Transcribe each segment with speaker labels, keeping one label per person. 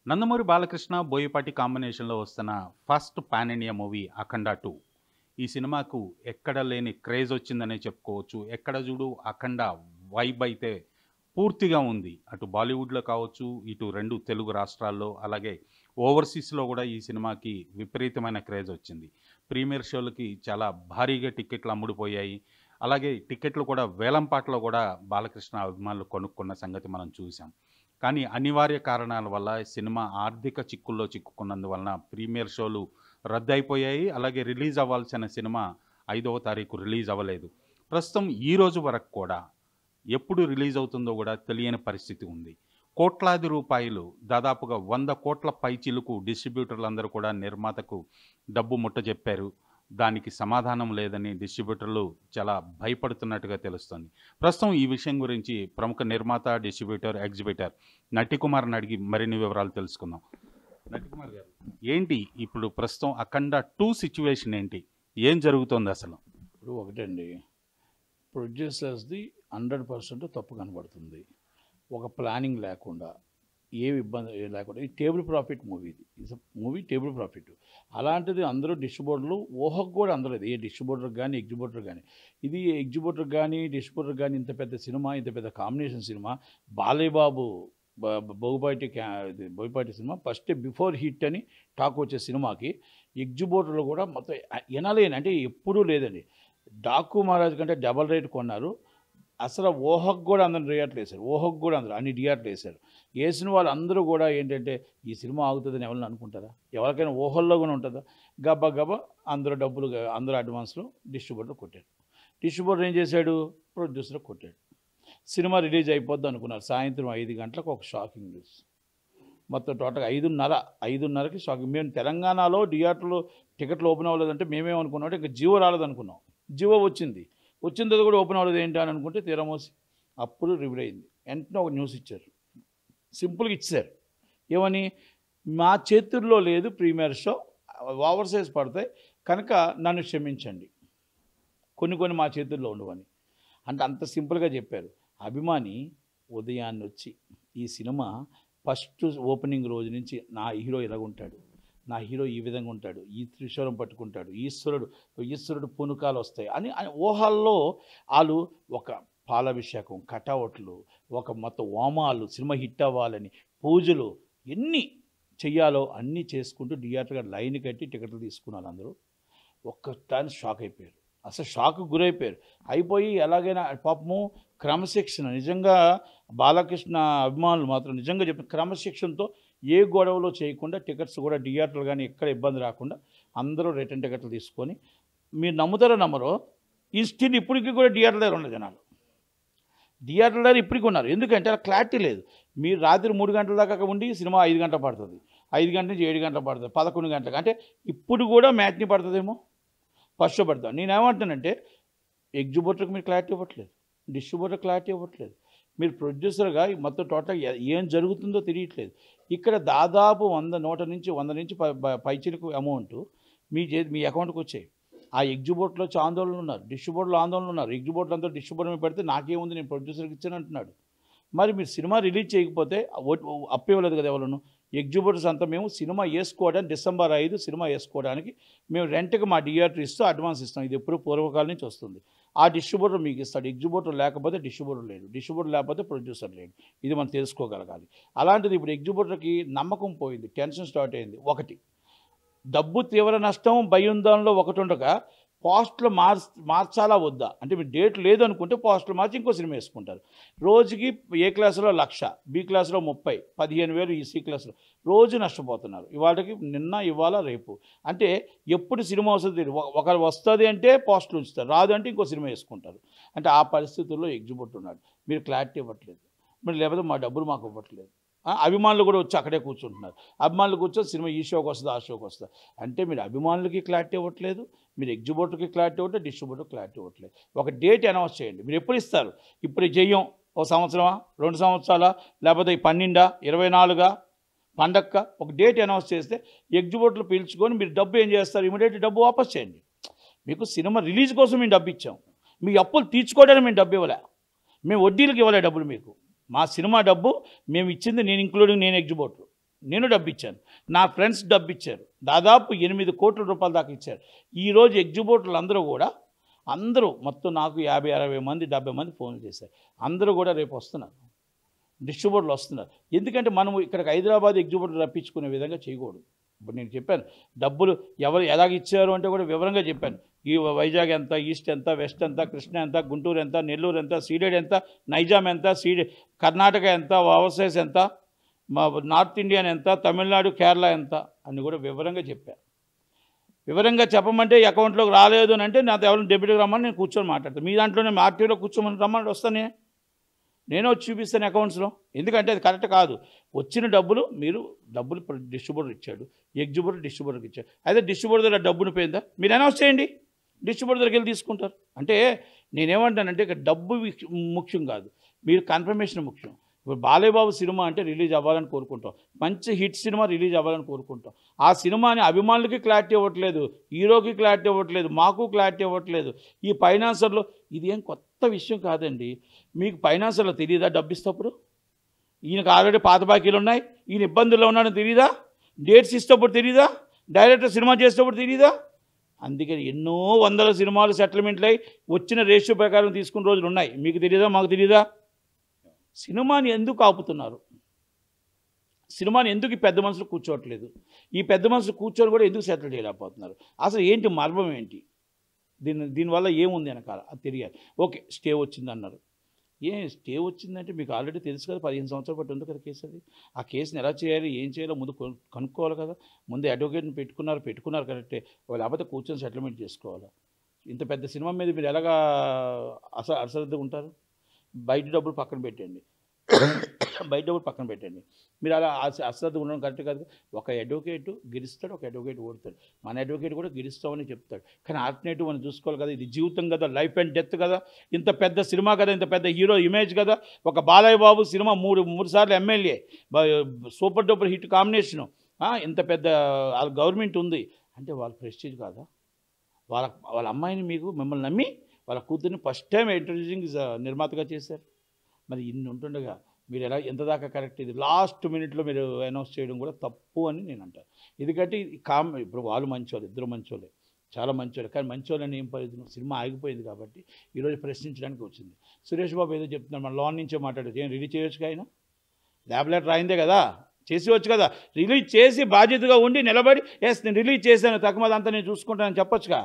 Speaker 1: నందమూరి బాలకృష్ణ, బోయపాటి కాంబినేషన్‌లో వస్తున్న first pan India movie 'అఖండ 2'. ఈ సినిమాకు ఎక్కడ లేని క్రేజ్ వచ్చిందనే చెప్పుకోవచ్చు. ఎక్కడ చూడు 'అఖండ' వైబ్ అయితే పూర్తిగా ఉంది. అటు బాలీవుడ్‌లో కావచ్చు, ఇటు 2 తెలుగు రాష్ట్రాల్లో, అలాగే ఓవర్‌సీస్‌లో కూడా ఈ సినిమాకి విపరీతమైన క్రేజ్ వచ్చింది. ప్రీమియర్ షోలకి చాలా భారీగా టికెట్లు అమ్ముడుపోయాయి. అలాగే టికెట్లు కూడా వేలంపాటలో కూడా బాలకృష్ణ అభిమానులు కొనుక్కున్న సంగతి మనం చూసాం. కానీ అనివార్య కారణాల వల్ల సినిమా ఆర్థిక చిక్కుల్లో చిక్కుకున్నందువలన ప్రీమియర్ షోలు రద్దయిపోయాయి. అలాగే రిలీజ్ అవ్వాల్సిన సినిమా 5వ తారీఖు రిలీజ్ అవ్వలేదు. ప్రస్తుతం ఈ రోజు వరకు కూడా ఎప్పుడు రిలీజ్ అవుతుందో కూడా తెలియని పరిస్థితి ఉంది. కోట్లాది రూపాయలు, దాదాపుగా 100 కోట్ల పైచిలుకు డిస్ట్రిబ్యూటర్లందరూ కూడా నిర్మాతకు డబ్బు ముట్టజెప్పారు. దానికి సమాధానం లేదని డిస్ట్రిబ్యూటర్లు చాలా భయపడుతున్నట్టుగా తెలుస్తోంది. ప్రస్తుతం ఈ విషయం గురించి ప్రముఖ నిర్మాత, డిస్ట్రిబ్యూటర్, ఎగ్జిబిటర్ నటికుమార్‌ని అడిగి మరిన్ని వివరాలు తెలుసుకుందాం. నటికుమార్ గారు, ఏంటి ఇప్పుడు ప్రస్తుతం 'అఖండ 2' సిట్యుయేషన్ ఏంటి? ఏం జరుగుతోంది అసలు?
Speaker 2: ఇప్పుడు ఒకటండి, ప్రొడ్యూసర్స్ది 100% తప్పు కనబడుతుంది. ఒక ప్లానింగ్ లేకుండా, ఏ ఇబ్బంది లేకుండా, ఈ టేబుల్ ప్రాఫిట్ మూవీ, ఇది ఇస్ మూవీ టేబుల్ ప్రాఫిట్. అలాంటిది అందరూ డిస్ట్రిబ్యూటర్లు ఊహకు కూడా అందలేదు, ఏ డిస్ట్రిబ్యూటర్ కానీ ఎగ్జిబ్యూటర్ కానీ. ఇది ఎగ్జిబ్యూటర్ కానీ డిస్ట్రిబ్యూటర్ కానీ ఇంత పెద్ద సినిమా, ఇంత పెద్ద కాంబినేషన్ సినిమా, బాలయ్యబాబు బోయపాటి సినిమా ఫస్ట్ బిఫోర్ హిట్ అని టాక్ వచ్చే సినిమాకి ఎగ్జిబ్యూటర్లు కూడా మొత్తం ఎనలేని, అంటే ఎప్పుడూ లేదండి. డాకు మహారాజ్ కంటే డబల్ రేట్ కొన్నారు. అసలు ఊహకు కూడా అందరూ రియాట్లు వేశారు, ఊహకు కూడా అందరూ అన్ని రియాట్లు వేశారు. వేసిన వాళ్ళు అందరూ కూడా ఏంటంటే ఈ సినిమా ఆగుతుందని ఎవరిని అనుకుంటారా? ఎవరికైనా ఊహల్లో కూడా ఉంటుందా? గబ్బా గబ్బా అందరూ డబ్బులు, అందరూ అడ్వాన్స్లో డిస్ట్రిబ్యూటర్ కొట్టాడు. డిస్ట్రిబ్యూటర్ ఏం చేశాడు? ప్రొడ్యూసర్ కొట్టాడు. సినిమా రిలీజ్ అయిపోద్ది అనుకున్నారు. సాయంత్రం 5 గంటలకు ఒక షాకింగ్ న్యూస్. మొత్తం టోటల్గా 5:30కి షాకింగ్. మేము తెలంగాణలో థియేటర్లో టికెట్లు ఓపెన్ అవ్వలేదంటే మేమేమనుకున్నాం అంటే ఇంకా జియో రాలేదనుకున్నాం. జియో వచ్చింది తర్వాత కూడా ఓపెన్ అవ్వలేదు ఏంటి అని అనుకుంటే తీరమోసి అప్పుడు రివీల్ అయింది. వెంటనే ఒక న్యూస్ ఇచ్చారు, సింపుల్గా ఇచ్చారు. ఏమని? మా చేతుల్లో లేదు ప్రీమియర్ షో, ఓవర్ సైజ్ పడతాయి కనుక నన్ను క్షమించండి, కొన్ని మా చేతుల్లో ఉండవని. అంటే అంత సింపుల్గా చెప్పారు. అభిమాని ఉదయాన్నే వచ్చి ఈ సినిమా ఫస్ట్ ఓపెనింగ్ రోజు నుంచి నా హీరో ఇలాగుంటాడు, నా హీరో ఈ విధంగా ఉంటాడు, ఈ త్రిశూలం పట్టుకుంటాడు, ఈశ్వరుడు పూనుకాలు వస్తాయి అని ఊహల్లో వాళ్ళు ఒక పాలాభిషేకం, కటౌట్లు, ఒక మొత్తం హోమాలు, సినిమా హిట్ అవ్వాలని పూజలు ఎన్ని చెయ్యాలో అన్నీ చేసుకుంటూ థియేటర్గా లైన్ కట్టి టికెట్లు తీసుకున్నారు. అందరూ ఒక్కటాన్ని షాక్ అయిపోయారు, అసలు షాక్ గురైపోయారు. అయిపోయి ఎలాగైనా పాపము క్రమశిక్షణ, నిజంగా బాలకృష్ణ అభిమానులు మాత్రం నిజంగా చెప్పిన క్రమశిక్షణతో ఏ గొడవలో చేయకుండా టికెట్స్ కూడా థియేటర్లు కానీ ఎక్కడ ఇబ్బంది రాకుండా అందరూ రిటర్న్ టికెట్లు తీసుకొని, మీరు నమ్ముతారో నమ్మరో, ఈ స్టిల్ ఇప్పటికీ కూడా థియేటర్ దగ్గర ఉన్న జనాలు థియేటర్ల దగ్గర ఇప్పటికీ ఉన్నారు. ఎందుకంటే అలా క్లారిటీ లేదు. మీరు రాత్రి 3 గంటల దాకా ఉండి సినిమా 5 గంటలు పడుతుంది, 5 గంటల నుంచి 7 గంటలు పడుతుంది, 11 గంటలకు, అంటే ఇప్పుడు కూడా మ్యాచ్ని పడుతుందేమో, ఫస్ట్ షో పడతాను. నేనేమంటానంటే ఎగ్జిబ్యూటర్కి మీరు క్లారిటీ ఇవ్వట్లేదు, డిస్ట్రిబ్యూటర్ క్లారిటీ ఇవ్వట్లేదు. మీరు ప్రొడ్యూసర్గా మొత్తం టోటల్ ఏం జరుగుతుందో తెలియట్లేదు. ఇక్కడ దాదాపు 100 నుంచి పైచిలకు అమౌంట్ మీ అకౌంట్కి వచ్చాయి. ఆ ఎగ్జిబ్యూటర్లో వచ్చి ఆందోళనలు ఉన్నారు, డిస్ట్రిబ్యూటర్లు ఆందోళనలు ఉన్నారు. ఎగ్జిబ్యూటర్ అంతా డిస్ట్రిబ్యూటర్ మీద పెడితే నాకేముంది, నేను ప్రొడ్యూసర్కి ఇచ్చాను అంటున్నాడు. మరి మీరు సినిమా రిలీజ్ చేయకపోతే అప్పు ఇవ్వలేదు కదా ఎవరు? ఎగ్జిబ్యూటర్స్ అంతా మేము సినిమా వేసుకోవడానికి December 5 సినిమా వేసుకోవడానికి మేము రెంట్కి మా థియేటర్ ఇస్తూ అడ్వాన్స్ ఇస్తాం. ఇది ఎప్పుడు పూర్వకాలం నుంచి వస్తుంది. ఆ డిస్ట్రిబ్యూటర్ మీకు ఇస్తాడు. ఎగ్జిబ్యూటర్ లేకపోతే డిస్ట్రిబ్యూటర్ లేడు, డిస్ట్రిబ్యూటర్ లేకపోతే ప్రొడ్యూసర్ లేడు. ఇది మనం తెలుసుకోగలగాలి. అలాంటిది ఇప్పుడు ఎగ్జిబ్యూటర్కి నమ్మకం పోయింది, టెన్షన్ స్టార్ట్ అయింది. ఒకటి, డబ్బు తీవ్ర నష్టం, భయం దానిలో ఒకటి ఉండగా పోస్టులు మార్చాలా వద్దా అంటే మీరు డేట్ లేదనుకుంటే పోస్టులు మార్చి ఇంకో సినిమా వేసుకుంటారు. రోజుకి ఏ క్లాసులో 1,00,000, బి క్లాసులో 30, 15,000 ఈ సి క్లాసులో రోజు నష్టపోతున్నారు. ఇవాళకి ఇవాళ రేపు అంటే ఎప్పుడు సినిమా వస్తుంది, ఒకరు వస్తుంది అంటే పోస్టులు ఉంచుతారు, రాదు అంటే ఇంకో సినిమా వేసుకుంటారు. అంటే ఆ పరిస్థితుల్లో ఎగ్జిబ్యూటర్ ఉన్నాడు. మీరు క్లారిటీ ఇవ్వట్లేదు, మరి లేకపోతే మా డబ్బులు మాకు ఇవ్వట్లేదు. అభిమానులు కూడా వచ్చి అక్కడే కూర్చుంటున్నారు. అభిమానులు కూర్చొని సినిమా ఈ షోకి వస్తుంది, ఆ షోకి వస్తుంది అంటే మీరు అభిమానులకి క్లారిటీ ఇవ్వట్లేదు, మీరు ఎగ్జిబ్యూటర్కి క్లారిటీ ఇవ్వట్లేదు, డిస్ట్రిబ్యూటర్కి క్లారిటీ ఇవ్వట్లేదు. ఒక డేట్ అనౌన్స్ చేయండి. మీరు ఎప్పుడు ఇస్తారు? ఇప్పుడు చెయ్యం, 1 సంవత్సరమా, 2 సంవత్సరాలా, లేకపోతే 12, 24 పండక్క ఒక డేట్ అనౌన్స్ చేస్తే ఎగ్జిబ్యూటర్లు పీల్చుకొని మీరు డబ్బు ఏం చేస్తారు? ఇమీడియట్ డబ్బు వాపస్ చేయండి. మీకు సినిమా రిలీజ్ కోసం మేము డబ్బు ఇచ్చాం, మీ అప్పులు తీర్చుకోవడానికి మేము డబ్బు ఇవ్వలే, మేము వడ్డీలకు ఇవ్వలే డబ్బులు మీకు. మా సినిమా డబ్బు మేము ఇచ్చింది, నేను ఇంక్లూడింగ్, నేను ఎగ్జిబ్యూటర్. నేను డబ్బు ఇచ్చాను, నా ఫ్రెండ్స్ డబ్బు ఇచ్చారు, దాదాపు 8 కోట్ల రూపాయల దాకా ఇచ్చారు. ఈరోజు ఎగ్జిబిటర్లు అందరూ కూడా మొత్తం నాకు 50-60 మంది 70 మంది ఫోన్లు చేశారు. అందరూ కూడా రేపు వస్తున్నారు, డిస్ట్రిబ్యూటర్లు వస్తున్నారు. ఎందుకంటే మనం ఇక్కడికి హైదరాబాద్ ఎగ్జిబిటర్ రప్పించుకునే విధంగా చేయకూడదు. ఇప్పుడు నేను చెప్పాను డబ్బులు ఎవరు ఎలాగ ఇచ్చారు అంటే కూడా వివరంగా చెప్పాను. ఈ వైజాగ్ ఎంత, ఈస్ట్ ఎంత, వెస్ట్ ఎంత, కృష్ణా ఎంత, గుంటూరు ఎంత, నెల్లూరు ఎంత, సీడెడ్ ఎంత, నైజాం ఎంత, కర్ణాటక ఎంత, ఓవర్సీస్ ఎంత, మా నార్త్ ఇండియన్ ఎంత, తమిళనాడు కేరళ ఎంత అని కూడా వివరంగా చెప్పాను. వివరంగా చెప్పమంటే అకౌంట్లోకి రాలేదు అని అంటే నాతో ఎవరైనా డెబిట్కి రమ్మని నేను కూర్చొని మాట్లాడతాను. మీ దాంట్లోనే ఆర్టీఓలో కూర్చోమని రమ్మని వస్తానే, నేను వచ్చి చూపిస్తాను అకౌంట్స్లో. ఎందుకంటే అది కరెక్ట్ కాదు. వచ్చిన డబ్బులు డిస్ట్రిబ్యూటర్ ఇచ్చాడు, ఎగ్జిబిటర్ డిస్ట్రిబ్యూటర్కి ఇచ్చాడు. అయితే డిస్ట్రిబ్యూటర్ దగ్గర డబ్బును పోయిందా, మీరు అనౌన్స్ చేయండి, డిస్ట్రిబ్యూటర్ దగ్గరికి వెళ్ళి తీసుకుంటారు. అంటే నేనేమంటానంటే ఇక్కడ డబ్బు ముఖ్యం కాదు, మీరు కన్ఫర్మేషన్ ముఖ్యం. ఇప్పుడు బాలయ్యబాబు సినిమా అంటే రిలీజ్ అవ్వాలని కోరుకుంటాం, మంచి హిట్ సినిమా రిలీజ్ అవ్వాలని కోరుకుంటాం. ఆ సినిమాని అభిమానులకి క్లారిటీ ఇవ్వట్లేదు, హీరోకి క్లారిటీ ఇవ్వట్లేదు, మాకు క్లారిటీ ఇవ్వట్లేదు. ఈ ఫైనాన్సర్లో ఇది ఏం కొత్త విషయం కాదండి. మీకు ఫైనాన్సర్లో తెలియదా డబ్బు ఇస్తప్పుడు? ఈయనకు ఆల్రెడీ పాత బాకీలు ఉన్నాయి, ఈయన ఇబ్బందుల్లో ఉన్నాడని తెలియదా? డేట్స్ ఇస్తేప్పుడు తెలియదా? డైరెక్టర్ సినిమా చేసేటప్పుడు తెలియదా? అందుకని ఎన్నో వందల సినిమాలు సెటిల్మెంట్లు అయి వచ్చిన రేషియో ప్రకారం తీసుకున్న రోజులు ఉన్నాయి. మీకు తెలియదా? మాకు తెలియదా? సినిమాని ఎందుకు ఆపుతున్నారు? సినిమాని ఎందుకు ఈ పెద్ద మనుషులు కూర్చోవట్లేదు? ఈ పెద్ద మనుషులు కూర్చొని కూడా ఎందుకు సెటిల్ చేయలేకపోతున్నారు? అసలు ఏంటి మర్మం ఏంటి? దీనివల్ల ఏముంది వెనకాల అది తెలియాలి. ఓకే, స్టే వచ్చింది అన్నారు. స్టే వచ్చిందంటే మీకు ఆల్రెడీ తెలుసు కదా, 15 సంవత్సరాలు పట్టి ఉంది కదా కేసు. అది ఆ కేసుని ఎలా చేయాలి, ఏం చేయాలో ముందు కనుక్కోవాలి కదా. ముందు అడ్వకేట్ని పెట్టుకున్నారు కరెక్టే, లేకపోతే కూర్చొని సెటిల్మెంట్ చేసుకోవాలి. ఇంత పెద్ద సినిమా మీద మీరు ఎలాగా అశ్రద్ధగా ఉంటారు? బయట డబ్బులు పక్కన పెట్టండి, మీరు అలా అశ్రద్ధ ఉండడం కరెక్ట్ కాదు. ఒక అడ్వకేట్ గెలుస్తాడు, ఒక అడ్వకేట్ ఓడతాడు. మన అడ్వకేట్ కూడా గెలుస్తామని చెప్తాడు, కానీ ఆల్టర్నేటివ్ మనం చూసుకోవాలి కదా. ఇది జీవితం కదా, లైఫ్ అండ్ డెత్ కదా, ఇంత పెద్ద సినిమా కదా, ఇంత పెద్ద హీరో ఇమేజ్ కదా. ఒక బాలయ్య బాబు సినిమా మూడు సార్లు MLA, super duper hit combination, ఇంత పెద్ద గవర్నమెంట్ ఉంది అంటే వాళ్ళ ప్రెస్టీజ్ కాదా? వాళ్ళ అమ్మాయిని మిమ్మల్ని నమ్మి వాళ్ళ కూతుర్ని ఫస్ట్ టైం ఇంట్రడ్యూసింగ్ నిర్మాతగా చేశారు. మరి ఇన్ని ఉంటుండగా మీరు ఎంత దాకా కరెక్ట్? ఇది లాస్ట్ మినిట్లో మీరు అనౌన్స్ చేయడం కూడా తప్పు అని నేను అంటాను. ఎందుకంటే ఇప్పుడు వాళ్ళు మంచోళ్ళు, ఇద్దరు మంచోళ్ళే, చాలా మంచోళ్ళు. కానీ మంచోళ్ళని ఏం ప్రయోజనం? సినిమా ఆగిపోయింది కాబట్టి ఈరోజు ప్రశ్నించడానికి వచ్చింది. సురేష్ బాబు ఏదో చెప్తున్నారు, మన లోన్ నుంచే మాట్లాడచ్చు. ఏం రిలీజ్ చేయొచ్చు? ఆయన ల్యాబ్ లెటర్ రాయిందే కదా, చేసేవచ్చు కదా. రిలీజ్ చేసి బాధ్యతగా ఉండి నిలబడి నేను రిలీజ్ చేశాను, తక్కువదంతా నేను చూసుకుంటానని చెప్పొచ్చుగా.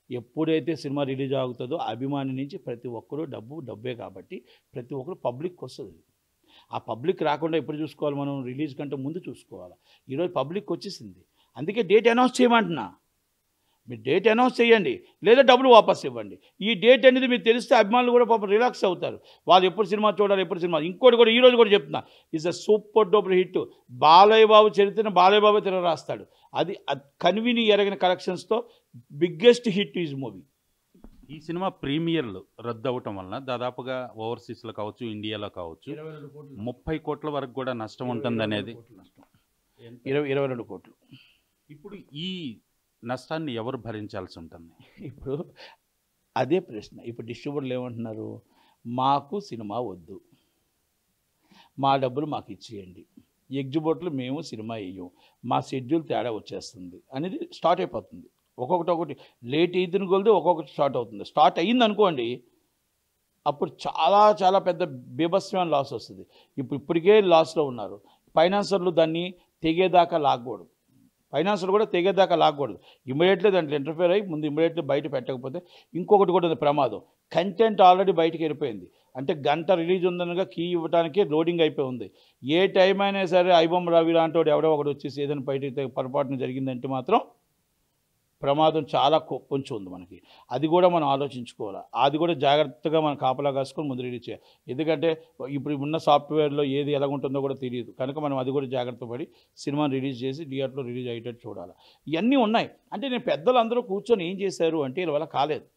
Speaker 2: ఎప్పుడైతే సినిమా రిలీజ్ అవుతుందో అభిమాని నుంచి ప్రతి ఒక్కరూ డబ్బే కాబట్టి ప్రతి ఒక్కరు పబ్లిక్ వస్తుంది. ఆ పబ్లిక్ రాకుండా ఎప్పుడు చూసుకోవాలి? మనం రిలీజ్ కంటే ముందు చూసుకోవాలి. ఈరోజు పబ్లిక్ వచ్చేసింది, అందుకే డేట్ అనౌన్స్ చేయమంటున్నా. మీరు డేట్ అనౌన్స్ చేయండి, లేదా డబ్బులు వాపస్ ఇవ్వండి. ఈ డేట్ అనేది మీకు తెలిస్తే అభిమానులు కూడా పాపం రిలాక్స్ అవుతారు. వాళ్ళు ఎప్పుడు సినిమా చూడాలి, ఎప్పుడు సినిమా. ఇంకోటి కూడా ఈరోజు కూడా చెప్తున్నా, it's a super duper hit. Balayya Babu చరిత్రను బాలయ్య బాబు తిరగ రాస్తాడు. అది కన్వీని ఎరగిన కలెక్షన్స్తో బిగ్గెస్ట్ హిట్ ఈజ్ మూవీ.
Speaker 1: ఈ సినిమా ప్రీమియర్లు రద్దు అవటం వలన దాదాపుగా ఓవర్సీస్లో కావచ్చు, ఇండియాలో కావచ్చు 30 కోట్ల వరకు కూడా నష్టం ఉంటుంది అనేది.
Speaker 2: 22 కోట్లు.
Speaker 1: ఇప్పుడు ఈ నష్టాన్ని ఎవరు భరించాల్సి ఉంటుంది?
Speaker 2: ఇప్పుడు అదే ప్రశ్న. ఇప్పుడు డిస్ట్రిబ్యూటర్లు ఏమంటున్నారు? మాకు సినిమా వద్దు, మా డబ్బులు మాకు ఇచ్చేయండి. ఎగ్జిబిటర్లు మేము సినిమా వేయం, మా షెడ్యూల్ తేడా వచ్చేస్తుంది అనేది స్టార్ట్ అయిపోతుంది. ఒక్కొక్కటి లేట్ అయిన కొలది ఒక్కొక్కటి స్టార్ట్ అవుతుంది. స్టార్ట్ అయ్యింది అనుకోండి, అప్పుడు చాలా చాలా పెద్ద బీభత్సమైన లాస్ వస్తుంది. ఇప్పటికే లాస్లో ఉన్నారు. ఫైనాన్సర్లు దాన్ని తెగేదాకా లాగకూడదు. ఫైనాన్సర్లు కూడా తెగేదాకా లాగకూడదు. ఇమ్మీడియట్లీ దాంట్లో ఇంటర్ఫేర్ అయ్యి ముందు ఇమ్మీడియట్లీ బయట పెట్టకపోతే ఇంకొకటి కూడా ఉంది ప్రమాదం. కంటెంట్ ఆల్రెడీ బయటకు వెళ్ళిపోయింది అంటే గంట రిలీజ్ ఉందనగా కీ ఇవ్వడానికి లోడింగ్ అయిపోయి ఉంది. ఏ టైం అయినా సరే ఐబొమ్మ రవి లాంటి వాడు ఎవడో ఒకటి వచ్చేసి ఏదైనా బయట పొరపాటున జరిగిందంటే మాత్రం ప్రమాదం చాలా కొంచెం ఉంది మనకి. అది కూడా మనం ఆలోచించుకోవాలి. అది కూడా జాగ్రత్తగా మనం కాపలా కాసుకొని ముందు రిలీజ్ చేయాలి. ఎందుకంటే ఇప్పుడు ఉన్న సాఫ్ట్వేర్లో ఏది ఎలా ఉంటుందో కూడా తెలియదు కనుక మనం అది కూడా జాగ్రత్త పడి సినిమాని రిలీజ్ చేసి థియేటర్లో రిలీజ్ అయ్యేటట్టు చూడాలి. ఇవన్నీ ఉన్నాయి. అంటే నేను పెద్దలు అందరూ కూర్చొని ఏం చేశారు అంటే వీళ్ళ వల్ల కాలేదు.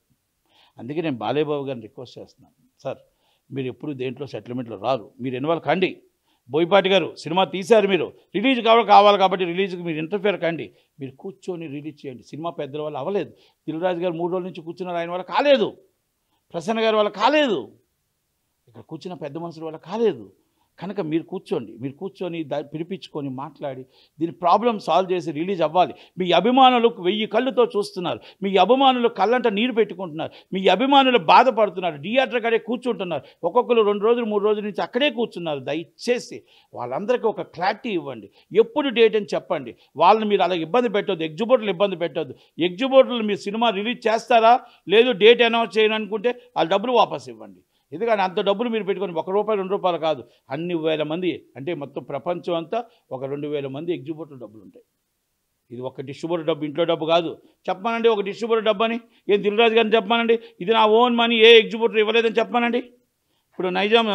Speaker 2: అందుకే నేను బాలయ్య బాబు గారిని రిక్వెస్ట్ చేస్తున్నాను, సార్ మీరు ఎప్పుడు దేంట్లో సెటిల్మెంట్లో రారు, మీరు ఇన్వాల్వ్ కండి. బోయపాటి గారు సినిమా తీశారు, మీరు రిలీజ్ కావాలి కాబట్టి రిలీజ్కి మీరు ఇంటర్ఫేర్ కండి, మీరు కూర్చొని రిలీజ్ చేయండి. సినిమా పెద్దల వల్ల అవ్వలేదు. దిల్రాజు గారు 3 రోజుల నుంచి కూర్చున్నారు, ఆయన వల్ల కాలేదు. ప్రసన్న గారి వల్ల కాలేదు. ఇక్కడ కూర్చున్న పెద్ద మనుషుల వల్ల కాలేదు. కనుక మీరు కూర్చొని పిలిపించుకొని మాట్లాడి దీని ప్రాబ్లం సాల్వ్ చేసి రిలీజ్ అవ్వాలి. మీ అభిమానులు 1000 కళ్ళుతో చూస్తున్నారు, మీ అభిమానులు కళ్ళంట నీరు పెట్టుకుంటున్నారు, మీ అభిమానులు బాధపడుతున్నారు, థియేటర్ కాడే కూర్చుంటున్నారు, ఒక్కొక్కరు 2 రోజులు 3 రోజుల నుంచి అక్కడే కూర్చున్నారు. దయచేసి వాళ్ళందరికీ ఒక క్లారిటీ ఇవ్వండి, ఎప్పుడు డేట్ అని చెప్పండి. వాళ్ళని మీరు అలా ఇబ్బంది పెట్టొద్దు, ఎగ్జిబిటర్లు ఇబ్బంది పెట్టొద్దు. ఎగ్జిబిటర్లు మీరు సినిమా రిలీజ్ చేస్తారా లేదు డేట్ అనౌన్స్ చేయను అనుకుంటే ఆ డబ్బులు వాపస్ ఇవ్వండి. ఎందుకంటే అంత డబ్బులు మీరు పెట్టుకొని ₹1 ₹2 కాదు, అన్ని వేల మంది, అంటే మొత్తం ప్రపంచం అంతా ఒక 2000 మంది ఎగ్జిబిటర్ డబ్బులు ఉంటాయి. ఇది ఒక డిస్ట్రిబ్యూటర్ డబ్బు, ఇంట్లో డబ్బు కాదు. చెప్పానండి ఒక డిస్ట్రిబ్యూటర్ డబ్బు అని, ఏం దిల్రాజు గారిని చెప్పానండి ఇది నా ఓన్ మనీ, ఏ ఎగ్జిబిటర్ ఇవ్వలేదని చెప్పానండి. ఇప్పుడు నైజాం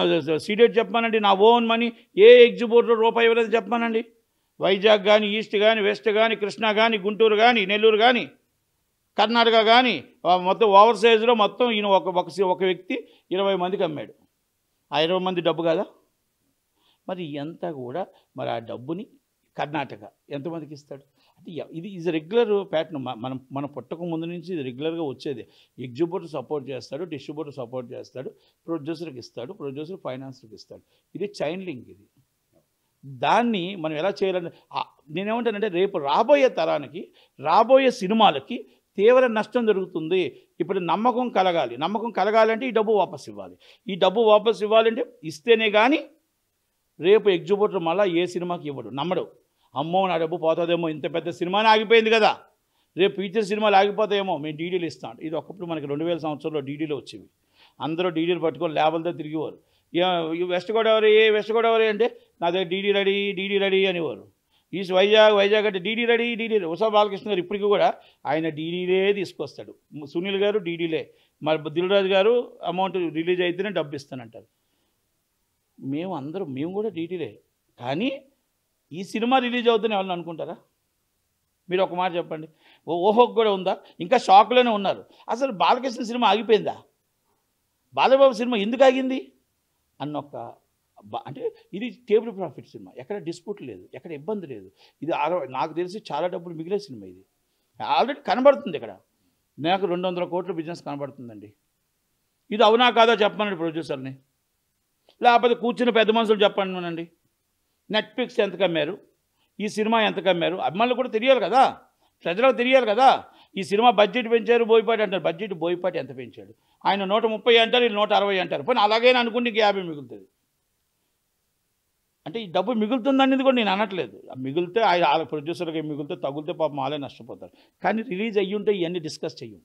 Speaker 2: సీడెట్ చెప్పానండి నా ఓన్ మనీ, ఏ ఎగ్జిబిటర్ రూపాయి ఇవ్వలేదని చెప్పానండి. వైజాగ్ కానీ, ఈస్ట్ కానీ, వెస్ట్ కానీ, కృష్ణా కానీ, గుంటూరు కానీ, నెల్లూరు కానీ, కర్ణాటక కానీ మొత్తం ఓవర్ సైజులో మొత్తం ఈయన ఒక వ్యక్తి 20 మందికి అమ్మాడు. ఆ 20 మంది డబ్బు కదా మరి ఎంత కూడా. మరి ఆ డబ్బుని కర్ణాటక ఎంతమందికి ఇస్తాడు? అంటే ఇది ఈజ్ రెగ్యులర్ ప్యాటర్న్. మనం పుట్టక ముందు నుంచి ఇది రెగ్యులర్గా వచ్చేది. ఎగ్జిబిటర్ సపోర్ట్ చేస్తాడు, డిస్ట్రిబ్యూటర్ సపోర్ట్ చేస్తాడు, ప్రొడ్యూసర్కి ఇస్తాడు, ప్రొడ్యూసర్ ఫైనాన్సర్కి ఇస్తాడు. ఇది చైన్ లింక్. ఇది దాన్ని మనం ఎలా చేయాలని నేనేమంటానంటే రేపు రాబోయే తరానికి, రాబోయే సినిమాలకి తీవ్ర నష్టం జరుగుతుంది. ఇప్పుడు నమ్మకం కలగాలంటే ఈ డబ్బు వాపస్ ఇవ్వాలి. ఈ డబ్బు వాపస్ ఇవ్వాలంటే ఇస్తేనే కానీ రేపు ఎగ్జిబిటర్ మళ్ళీ ఏ సినిమాకి ఇవ్వడు, నమ్మడు. అమ్మో నా డబ్బు పోతుందేమో, ఇంత పెద్ద సినిమానే ఆగిపోయింది కదా, రేపు ఫీచర్ సినిమాలు ఆగిపోతాయేమో, మేము డీడీలు ఇస్తాం. ఇది ఒకప్పుడు మనకి 2000 సంవత్సరంలో డీడీలు వచ్చేవి. అందరూ డీడీలు పట్టుకొని లేబల్తో తిరిగేవారు. వెస్ట్ గోదావరి అంటే నా దగ్గర డీడీ రెడీ అనేవారు. ఈస్ట్ వైజాగ్ అంటే డీడీ రెడీ. ఉషా బాలకృష్ణ గారు ఇప్పటికీ కూడా ఆయన డీడీలే తీసుకొస్తాడు. సునీల్ గారు డీడీలే, మరి దిల్రాజు గారు అమౌంట్ రిలీజ్ అయితేనే డబ్బు ఇస్తానంటారు. మేము కూడా డీడీలే. కానీ ఈ సినిమా రిలీజ్ అవుతుందని ఎవరిని అనుకుంటారా? మీరు ఒక మాట చెప్పండి. ఓహోకి కూడా ఉందా? ఇంకా షాక్లోనే ఉన్నారు. అసలు బాలకృష్ణ సినిమా ఆగిపోయిందా? బాలబాబు సినిమా ఎందుకు ఆగింది అన్నొక్క అంటే ఇది టేబుల్ ప్రాఫిట్ సినిమా, ఎక్కడ డిస్ప్యూట్ లేదు, ఎక్కడ ఇబ్బంది లేదు. ఇది నాకు తెలిసి చాలా డబ్బులు మిగిలే సినిమా. ఇది ఆల్రెడీ కనబడుతుంది. ఇక్కడ నాకు 200 కోట్ల బిజినెస్ కనబడుతుందండి. ఇది అవునా కాదా చెప్పమనండి ప్రొడ్యూసర్ని, లేకపోతే కూర్చున్న పెద్ద మనుషులు చెప్పండి. నెట్ఫ్లిక్స్ ఎంత కమ్మారు, ఈ సినిమా ఎంత కమ్మారు, అభిమానులు కూడా తెలియాలి కదా, ప్రజలకు తెలియాలి కదా. ఈ సినిమా బడ్జెట్ పెంచారు బోయపాటి అంటారు, బడ్జెట్ బోయపాటి ఎంత పెంచాడు? ఆయన 130 అంటారు, వీళ్ళు 160 అంటారు. పోనీ అలాగైనా అనుకుంటే ఇంక 50 మిగులుతుంది. అంటే ఈ డబ్బు మిగులుతుందనేది కూడా నేను అనట్లేదు. మిగిలితే ఆయన ప్రొడ్యూసర్కి మిగిలితే తగులితే పాపం వాళ్ళే నష్టపోతారు. కానీ రిలీజ్ అయ్యి ఉంటే ఇవన్నీ డిస్కస్ చెయ్యం.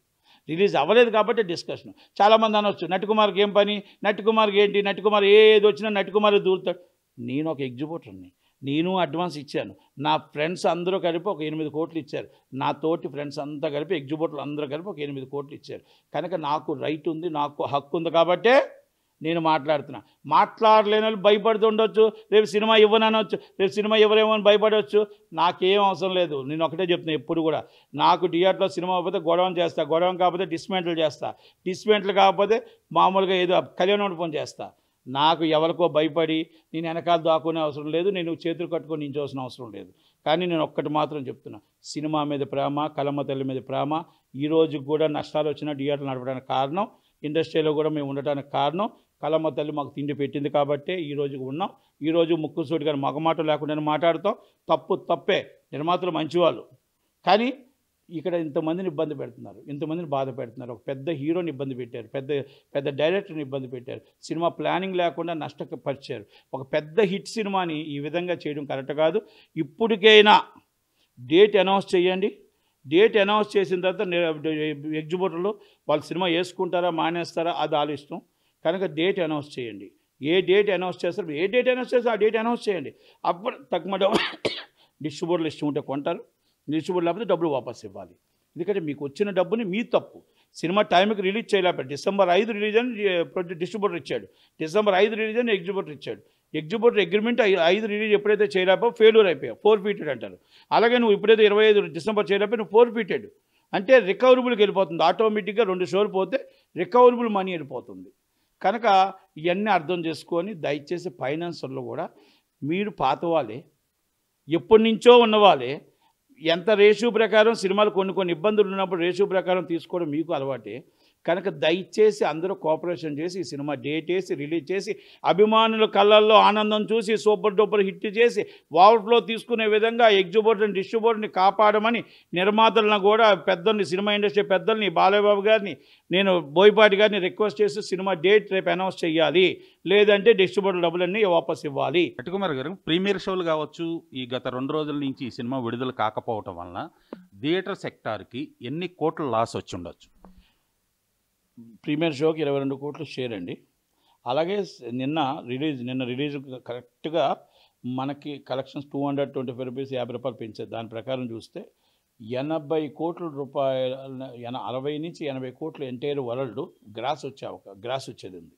Speaker 2: రిలీజ్ అవ్వలేదు కాబట్టి డిస్కషన్. చాలామంది అనొచ్చు నటికుమార్కి ఏం పని, నటికుమార్కి ఏంటి, నటికుమార్ ఏది వచ్చినా నటికుమార్ దూరుతాడు. నేను ఒక ఎగ్జిబిటర్ని, నేను అడ్వాన్స్ ఇచ్చాను. నా ఫ్రెండ్స్ అందరూ కలిపి ఒక 8 కోట్లు ఇచ్చారు. నా తోటి ఫ్రెండ్స్ అంతా కలిపి ఎగ్జిబిటర్లు అందరూ కలిపి ఒక 8 కోట్లు ఇచ్చారు. కనుక నాకు రైట్ ఉంది, నాకు హక్కు ఉంది కాబట్టే నేను మాట్లాడుతున్నా. మాట్లాడలేని వాళ్ళు భయపడుతూ ఉండొచ్చు, రేపు సినిమా ఇవ్వనొచ్చు, రేపు సినిమా ఇవ్వరేమో అని భయపడవచ్చు. నాకేం అవసరం లేదు. నేను ఒకటే చెప్తున్నా ఎప్పుడు కూడా, నాకు థియేటర్లో సినిమా అయిపోతే గొడవ చేస్తా, గొడవ కాకపోతే డిస్మెంటల్ చేస్తా, డిస్మెంటల్ కాకపోతే మామూలుగా ఏదో కళ్యాణ మండపం చేస్తా. నాకు ఎవరికో భయపడి నేను వెనకాల దాక్కునే అవసరం లేదు, నేను చేతులు కట్టుకొని నించవలసిన అవసరం లేదు. కానీ నేను ఒక్కటి మాత్రం చెప్తున్నా, సినిమా మీద ప్రేమ, కలమ్మ తల్లి మీద ప్రేమ. ఈరోజు కూడా నష్టాలు వచ్చినా థియేటర్లు నడపడానికి కారణం, ఇండస్ట్రీలో కూడా మేము ఉండటానికి కారణం కలమ్మ తల్లి మాకు తిండి పెట్టింది కాబట్టే ఈరోజు ఉన్నాం. ఈరోజు ముక్కుసూటి కానీ మగమాట లేకుండా మాట్లాడుతాం. తప్పే, నిర్మాతలు మంచివాళ్ళు. కానీ ఇక్కడ ఇంతమందిని ఇబ్బంది పెడుతున్నారు, ఇంతమందిని బాధ పెడుతున్నారు. ఒక పెద్ద హీరోని ఇబ్బంది పెట్టారు, పెద్ద డైరెక్టర్ని ఇబ్బంది పెట్టారు, సినిమా ప్లానింగ్ లేకుండా నష్టపరిచారు. ఒక పెద్ద హిట్ సినిమాని ఈ విధంగా చేయడం కరెక్ట్ కాదు. ఇప్పటికైనా డేట్ అనౌన్స్ చేయండి. డేట్ అనౌన్స్ చేసిన తర్వాత ఎగ్జిబిటర్లు వాళ్ళు సినిమా వేసుకుంటారా మానేస్తారా అది ఆలోచిస్తాం. కనుక డేట్ అనౌన్స్ చేయండి. ఏ డేట్ అనౌన్స్ చేస్తారు, ఏ డేట్ అనౌన్స్ చేస్తారు ఆ డేట్ అనౌన్స్ చేయండి. అప్పుడు తక్కువ డిస్ట్రిబ్యూటర్లు ఇష్టం ఉంటే కొంటారు, డిస్ట్రిబ్యూటర్ లేకపోతే డబ్బులు వాపస్ ఇవ్వాలి. ఎందుకంటే మీకు వచ్చిన డబ్బుని మీ తప్పు. సినిమా టైంకి రిలీజ్ చేయలేకపోతే December 5 రిలీజ్ అని డిస్ట్రిబ్యూటర్ ఇచ్చాడు, December 5 రిలీజ్ అని ఎగ్జిబిటర్ ఇచ్చాడు. ఎగ్జిబిటర్ అగ్రిమెంట్ 5 రిలీజ్ ఎప్పుడైతే చేయలేకపో ఫెయిల్యూర్ అయిపోయావు, ఫోర్ఫీటెడ్ అంటారు. అలాగే నువ్వు ఎప్పుడైతే 25 December చేయలేకపోయి నువ్వు ఫోర్ఫీటెడ్ అంటే రికవరబుల్కి వెళ్ళిపోతుంది. ఆటోమేటిక్గా 2 షోలు పోతే రికవరబుల్ మనీ వెళ్ళిపోతుంది. కనుక ఇవన్నీ అర్థం చేసుకొని దయచేసి ఫైనాన్సర్లు కూడా మీరు పాత వాళ్ళే, ఎప్పటి నుంచో ఉన్నవాళ్ళే. ఎంత రేషియో ప్రకారం సినిమాలు కొన్ని ఇబ్బందులు ఉన్నప్పుడు రేషియో ప్రకారం తీసుకోవడం మీకు అలవాటే. కనుక దయచేసి అందరూ కోఆపరేషన్ చేసి ఈ సినిమా డేట్ వేసి రిలీజ్ చేసి అభిమానుల కళ్ళల్లో ఆనందం చూసి సూపర్ డూపర్ హిట్ చేసి ఓవర్ఫ్లో తీసుకునే విధంగా ఎగ్జిబిటర్ని డిస్ట్రిబ్యూటర్ని కాపాడమని నిర్మాతలను కూడా పెద్దల్ని, సినిమా ఇండస్ట్రీ పెద్దల్ని, బాలయ్యబాబు గారిని, నేను బోయపాటి గారిని రిక్వెస్ట్ చేసి సినిమా డేట్ రేపు అనౌన్స్ చేయాలి, లేదంటే డిస్ట్రిబ్యూటర్ డబ్బులన్నీ వాపస్ ఇవ్వాలి.
Speaker 1: కుమార్ గారు, ప్రీమియర్ షోలు కావచ్చు, ఈ గత 2 రోజుల నుంచి ఈ సినిమా విడుదల కాకపోవటం వలన థియేటర్ సెక్టార్కి ఎన్ని కోట్ల లాస్ వచ్చి ఉండొచ్చు?
Speaker 2: ప్రీమియర్ షోకి 22 కోట్లు షేర్ అండి. అలాగే నిన్న రిలీజ్ కరెక్ట్గా మనకి కలెక్షన్స్ 225 రూపీస్, 50 రూపాయలు పెంచారు. దాని ప్రకారం చూస్తే 80 కోట్ల రూపాయల 60 నుంచి 80 కోట్లు ఎంటైర్ వరల్డ్ గ్రాస్ వచ్చేది ఉంది.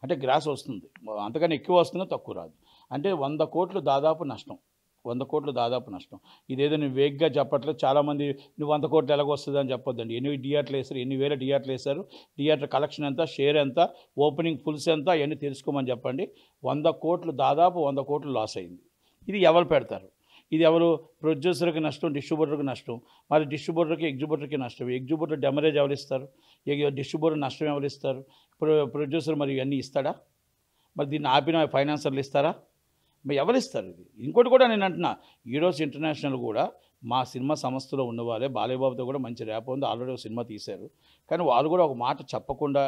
Speaker 2: అంటే గ్రాస్ వస్తుంది, అంతకన్నా ఎక్కువ వస్తుందో తక్కువ రాదు. అంటే 100 కోట్లు దాదాపు నష్టం. 100 కోట్లు దాదాపు నష్టం. ఇదేదో నేను వేగ్గా చెప్పట్లేదు. చాలామంది నువ్వు 100 కోట్లు ఎలాగొస్తుంది అని చెప్పొద్దండి. ఎన్ని థియేటర్లు వేస్తారు, ఎన్ని వేల థియేటర్లు వేస్తారు, థియేటర్ కలెక్షన్ ఎంత, షేర్ ఎంత, ఓపెనింగ్ ఫుల్స్ ఎంత, అవన్నీ తెలుసుకోమని చెప్పండి. 100 కోట్లు దాదాపు 100 కోట్లు లాస్ అయింది. ఇది ఎవరు పెడతారు? ఇది ఎవరు? ప్రొడ్యూసర్కి నష్టం, డిస్ట్రిబ్యూటర్కి నష్టం. మరి డిస్ట్రిబ్యూటర్కి ఎగ్జిబిటర్కి నష్టం. ఎగ్జిబిటర్ డెమరేజ్ ఎవరు ఇస్తారు? డిస్ట్రిబ్యూటర్ నష్టం ఎవరు ఇస్తారు? ప్రొడ్యూసర్ మరి ఇవన్నీ ఇస్తాడా? మరి దీన్ని ఆపిన ఫైనాన్సర్లు ఇస్తారా? మరి ఎవరు ఇస్తారు? ఇది ఇంకోటి కూడా నేను అంటున్నా, ఈరోజు ఇంటర్నేషనల్ కూడా మా సినిమా సంస్థలో ఉన్నవాళ్ళే, బాలయ్యబాబుతో కూడా మంచి ర్యాప్ ఉంది, ఆల్రెడీ ఒక సినిమా తీశారు. కానీ వాళ్ళు కూడా ఒక మాట చెప్పకుండా,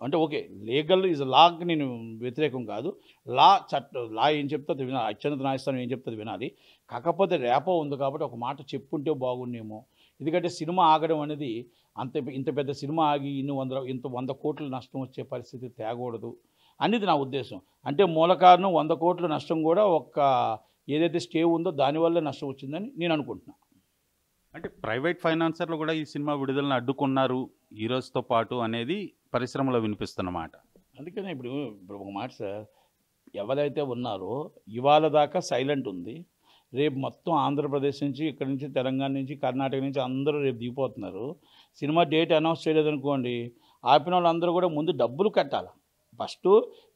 Speaker 2: అంటే ఓకే లీగల్ ఈజ్ లాకి నేను వ్యతిరేకం కాదు, లా ఏం చెప్తే వినాలి, అత్యున్నత న్యాయస్థానం ఏం చెప్తుంది వినాలి. కాకపోతే ర్యాపో ఉంది కాబట్టి ఒక మాట చెప్పుంటే బాగుండేమో. ఎందుకంటే సినిమా ఆగడం అనేది ఇంత పెద్ద సినిమా ఆగి 100 కోట్ల నష్టం వచ్చే పరిస్థితి తేకూడదు అనేది నా ఉద్దేశం. అంటే మూల కారణం 100 కోట్ల నష్టం కూడా ఏదైతే స్టే ఉందో దానివల్ల నష్టం వచ్చిందని నేను అనుకుంటున్నాను.
Speaker 1: అంటే ప్రైవేట్ ఫైనాన్సర్లు కూడా ఈ సినిమా విడుదలను అడ్డుకున్నారు ఈ రోజుతో పాటు అనేది పరిశ్రమలో వినిపిస్తున్నమాట.
Speaker 2: అందుకనే ఇప్పుడు ఒక మాట సార్, ఎవరైతే ఉన్నారో ఇవాళ దాకా సైలెంట్ ఉంది, రేపు మొత్తం ఆంధ్రప్రదేశ్ నుంచి, ఇక్కడి నుంచి, తెలంగాణ నుంచి, కర్ణాటక నుంచి అందరూ రేపు దిగిపోతున్నారు. సినిమా డేట్ అనౌన్స్ చేయలేదనుకోండి, ఆపిన వాళ్ళందరూ కూడా ముందు డబ్బులు కట్టాలి. ఫస్ట్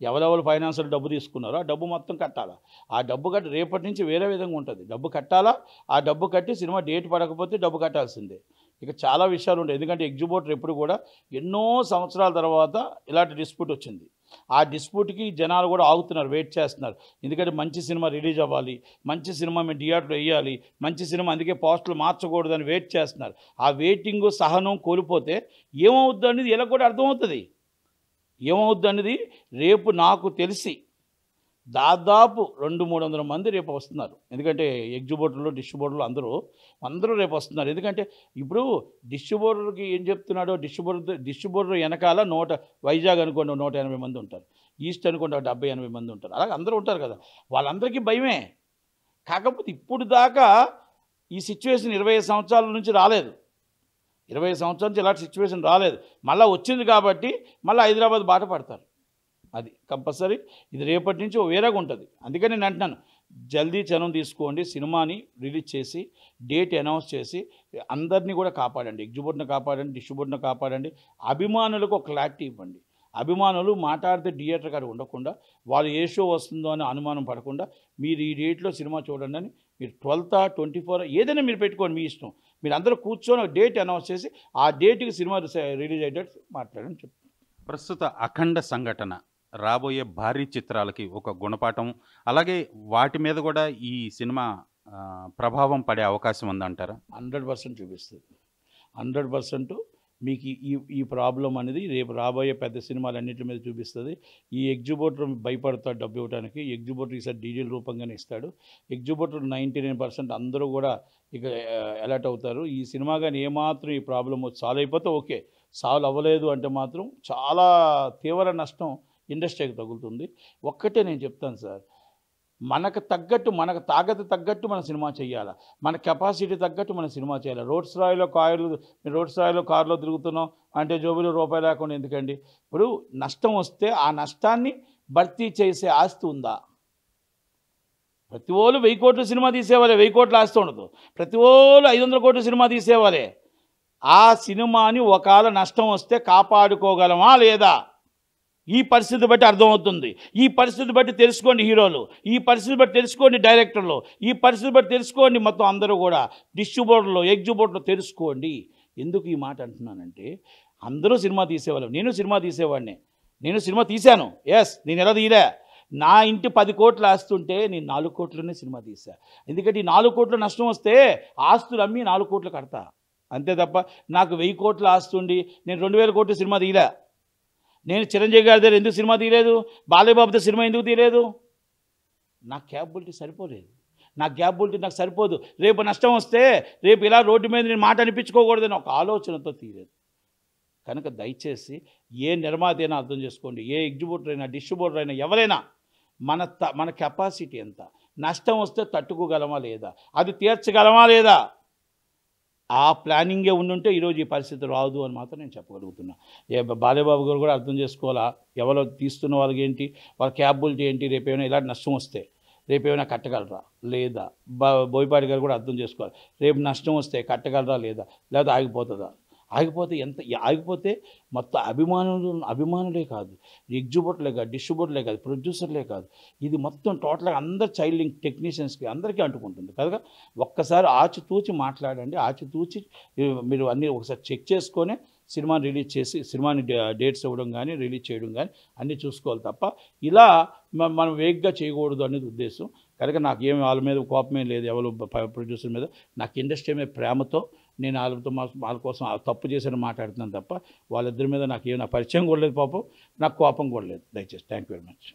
Speaker 2: ఎవరెవరు ఫైనాన్షియల్ డబ్బు తీసుకున్నారో ఆ డబ్బు మొత్తం కట్టాలా. ఆ డబ్బు కట్టి రేపటి నుంచి వేరే విధంగా ఉంటుంది. డబ్బు కట్టాలా, ఆ డబ్బు కట్టి సినిమా డేట్ పడకపోతే డబ్బు కట్టాల్సిందే. ఇక చాలా విషయాలు ఉంటాయి. ఎందుకంటే ఎగ్జిబిటర్ ఎప్పుడు కూడా ఎన్నో సంవత్సరాల తర్వాత ఇలాంటి డిస్ప్యూట్ వచ్చింది. ఆ డిస్ప్యూట్కి జనాలు కూడా ఆగుతున్నారు, వెయిట్ చేస్తున్నారు. ఎందుకంటే మంచి సినిమా రిలీజ్ అవ్వాలి, మంచి సినిమా మేము థియేటర్లో వేయాలి, మంచి సినిమా అందుకే పోస్టులు మార్చకూడదని వెయిట్ చేస్తున్నారు. ఆ వెయిటింగ్ సహనం కోల్పోతే ఏమవుద్దు అనేది ఇలా కూడా అర్థమవుతుంది. ఏమవుద్దు అనేది రేపు నాకు తెలిసి దాదాపు 200-300 మంది రేపు వస్తున్నారు. ఎందుకంటే ఎగ్జిబిటర్లు, డిస్ట్రిబ్యూటర్లు అందరూ రేపు వస్తున్నారు. ఎందుకంటే ఇప్పుడు డిస్ట్రిబ్యూటర్కి ఏం చెప్తున్నాడో, డిస్ట్రిబ్యూటర్ వెనకాల వైజాగ్ అనుకోండి 180 మంది ఉంటారు, ఈస్ట్ అనుకోండి 70-80 మంది ఉంటారు, అలాగే అందరూ ఉంటారు కదా. వాళ్ళందరికీ భయమే. కాకపోతే ఇప్పుడు దాకా ఈ సిచ్యువేషన్ 20 సంవత్సరాల నుంచి రాలేదు. 20 సంవత్సరాల నుంచి ఇలాంటి సిచ్యువేషన్ రాలేదు. మళ్ళీ వచ్చింది కాబట్టి మళ్ళీ హైదరాబాద్ బాట పడతారు. అది కంపల్సరీ. ఇది రేపటి నుంచి వేరేగా ఉంటుంది. అందుకని నేను అంటున్నాను, జల్దీ చనం తీసుకోండి, సినిమాని రిలీజ్ చేసి డేట్ అనౌన్స్ చేసి అందరినీ కూడా కాపాడండి. ఎగ్జిబిటర్ని కాపాడండి, డిస్ట్రిబ్యూటర్ని కాపాడండి, అభిమానులకు ఒక క్లారిటీ ఇవ్వండి. అభిమానులు మాట్లాడితే థియేటర్ కాడ ఉండకుండా, వాళ్ళు ఏ షో వస్తుందో అని అనుమానం పడకుండా, మీరు ఈ డేట్లో సినిమా చూడండి అని మీరు 12th 24 ఏదైనా మీరు పెట్టుకోండి, మీ ఇష్టం. మీరు అందరూ కూర్చొని డేట్ అనౌన్స్ చేసి ఆ డేట్కి సినిమా రిలీజ్ అయ్యేటట్టు మాట్లాడని చెప్తాను.
Speaker 1: ప్రస్తుత అఖండ సంఘటన రాబోయే భారీ చిత్రాలకి ఒక గుణపాఠం, అలాగే వాటి మీద కూడా ఈ సినిమా ప్రభావం పడే అవకాశం ఉందంటారా?
Speaker 2: 100% చూపిస్తుంది. 100% మీకు ఈ ప్రాబ్లం అనేది రేపు రాబోయే పెద్ద సినిమాలన్నింటి మీద చూపిస్తుంది. ఈ ఎగ్జిబిటర్ భయపడతాడు డబ్బు ఇవ్వడానికి. ఎగ్జిబిటర్ ఈసారి డీజిల్ రూపంగానే ఇస్తాడు. ఎగ్జిబిటర్ 99% అందరూ కూడా ఇక అలర్ట్ అవుతారు. ఈ సినిమా కానీ ఏమాత్రం ఈ ప్రాబ్లం సాల్వ్ అయిపోతే ఓకే, సాల్వ్ అవ్వలేదు అంటే మాత్రం చాలా తీవ్ర నష్టం ఇండస్ట్రీకి తగులుతుంది. ఒక్కటే నేను చెప్తాను సార్, మనకు తగ్గట్టు, మనకు తాగత తగ్గట్టు మన సినిమా చేయాలి, మన కెపాసిటీ తగ్గట్టు మన సినిమా చేయాలి. రోడ్స్ రాయిలో కారులో తిరుగుతున్నాం అంటే జోబులో రూపాయి లేకుండా ఎందుకండి? ఇప్పుడు నష్టం వస్తే ఆ నష్టాన్ని భర్తీ చేసే ఆస్తి ఉందా? ప్రతి ఓళ్ళు 1000 కోట్ల సినిమా తీసేవాళ్ళే, 1000 కోట్ల ఆస్తి ఉండదు. ప్రతి ఓళ్ళు 500 కోట్ల సినిమా తీసేవాళ్ళే. ఆ సినిమాని ఒకవేళ నష్టం వస్తే కాపాడుకోగలమా లేదా? ఈ పరిస్థితి బట్టి అర్థమవుతుంది. ఈ పరిస్థితి బట్టి తెలుసుకోండి హీరోలు, ఈ పరిస్థితి బట్టి తెలుసుకోండి డైరెక్టర్లు, ఈ పరిస్థితి బట్టి తెలుసుకోండి మొత్తం అందరూ కూడా డిస్ట్రిబ్యూటర్లు, ఎగ్జిబిటర్లు తెలుసుకోండి. ఎందుకు ఈ మాట అంటున్నానంటే అందరూ సినిమా తీసేవాళ్ళం, నేను సినిమా తీసేవాడిని, నేను సినిమా తీశాను. ఎస్, నేను ఎలా తీయలే, నా ఇంటి 10 కోట్లు ఆస్తుంటే నేను 4 కోట్లనే సినిమా తీసా. ఎందుకంటే ఈ 4 కోట్ల నష్టం వస్తే ఆస్తులు అమ్మి 4 కోట్లు కడతా, అంతే తప్ప నాకు 1000 కోట్ల ఆస్తుండి నేను 2000 కోట్ల సినిమా తీయలే. నేను చిరంజీవి గారి దగ్గర ఎందుకు సినిమా తీయలేదు, బాలయ్యబాబుతో సినిమా ఎందుకు తీయలేదు? నాకు క్యాపబిలిటీ సరిపోలేదు, నాకు క్యాపబిలిటీ నాకు సరిపోదు. రేపు నష్టం వస్తే రేపు ఇలా రోడ్డు మీద నేను మాట అనిపించుకోకూడదని ఒక ఆలోచనతో తీయలేదు. కనుక దయచేసి ఏ నిర్మాత అయినా అర్థం చేసుకోండి, ఏ ఎగ్జిబ్యూటర్ అయినా డిస్ట్రిబ్యూటర్ అయినా ఎవరైనా మన కెపాసిటీ ఎంత, నష్టం వస్తే తట్టుకోగలమా లేదా, అది తీర్చగలమా లేదా, ఆ ప్లానింగే ఉండుంటే ఈరోజు ఈ పరిస్థితి రాదు అని మాత్రం నేను చెప్పగలుగుతున్నా. బాలయ్యబాబు గారు కూడా అర్థం చేసుకోవాలా, ఎవరో తీస్తున్న వాళ్ళకి ఏంటి, వాళ్ళ క్యాపబిలిటీ ఏంటి, రేపు ఏమైనా ఇలాంటి నష్టం వస్తే రేపు ఏమైనా కట్టగలరా లేదా. బోయపాటి గారు కూడా అర్థం చేసుకోవాలి, రేపు నష్టం వస్తే కట్టగలరా లేదా ఆగిపోతుందా. ఆగిపోతే మొత్తం అభిమానులే కాదు, ఎగ్జిబ్యూటర్లే కాదు, డిస్ట్రిబ్యూటర్లే కాదు, ప్రొడ్యూసర్లే కాదు, ఇది మొత్తం టోటల్గా అందరు చైల్డ్ లింక్ టెక్నీషియన్స్కి అందరికీ అంటుకుంటుంది. కనుక ఒక్కసారి ఆచితూచి మాట్లాడండి, ఆచితూచి మీరు అన్నీ ఒకసారి చెక్ చేసుకొని సినిమాని రిలీజ్ చేసి సినిమాని డేట్స్ ఇవ్వడం కానీ రిలీజ్ చేయడం కానీ అన్నీ చూసుకోవాలి తప్ప ఇలా మనం వేగ్గా చేయకూడదు అనేది ఉద్దేశం. కనుక నాకు ఏమి వాళ్ళ మీద కోపమే లేదు, ఎవరు ప్రొడ్యూసర్ మీద, నాకు ఇండస్ట్రీ మీద ప్రేమతో నేను వాళ్ళ కోసం తప్పు చేసిన మాట్లాడుతున్నాను తప్ప వాళ్ళిద్దరి మీద నాకు ఏమైనా పరిచయం కూడా లేదు, పాపం నాకు కోపం కూడా లేదు. దయచేసి thank you very much.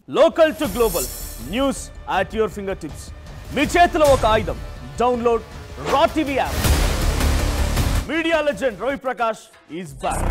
Speaker 3: Local to global news at your finger tips, మీ చేతిలో ఒక ఆయుధం. డౌన్లోడ్ రా TV app. Media legend Ravi Prakash is back.